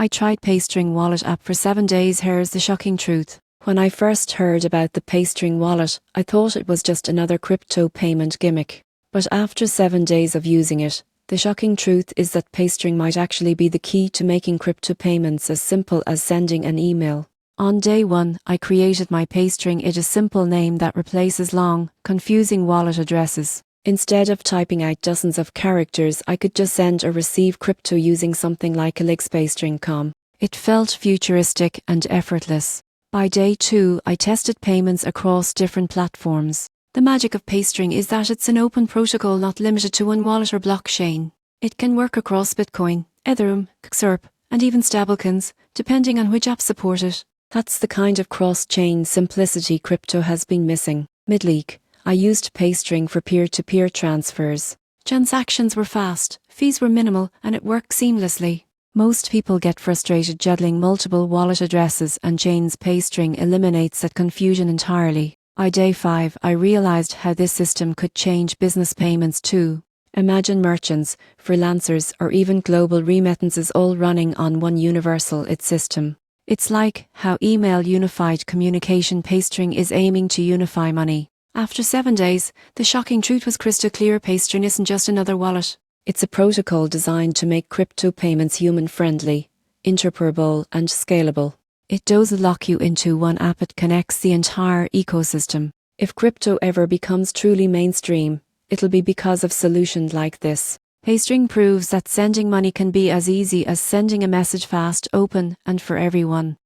I tried Paystring wallet app for 7 days. Here's the shocking truth. When I first heard about the Paystring wallet, I thought it was just another crypto payment gimmick. But after 7 days of using it, the shocking truth is that Paystring might actually be the key to making crypto payments as simple as sending an email. On day 1, I created my Paystring. It is a simple name that replaces long, confusing wallet addresses. Instead of typing out dozens of characters, I could just send or receive crypto using something like Paystring.com. It felt futuristic and effortless. By day 2, I tested payments across different platforms. The magic of Paystring is that it's an open protocol not limited to one wallet or blockchain. It can work across Bitcoin, Ethereum, XRP, and even stablecoins, depending on which app support it. That's the kind of cross-chain simplicity crypto has been missing. Midweek, I used Paystring for peer-to-peer transfers. Transactions were fast, fees were minimal, and it worked seamlessly. Most people get frustrated juggling multiple wallet addresses and chains. Paystring eliminates that confusion entirely. By day 5, I realized how this system could change business payments too. Imagine merchants, freelancers, or even global remittances all running on one universal system. It's like how email unified communication. Paystring is aiming to unify money. After 7 days, the shocking truth was crystal clear. Paystring isn't just another wallet. It's a protocol designed to make crypto payments human-friendly, interoperable, and scalable. It doesn't lock you into one app, it connects the entire ecosystem. If crypto ever becomes truly mainstream, it'll be because of solutions like this. Paystring proves that sending money can be as easy as sending a message, fast, open, and for everyone.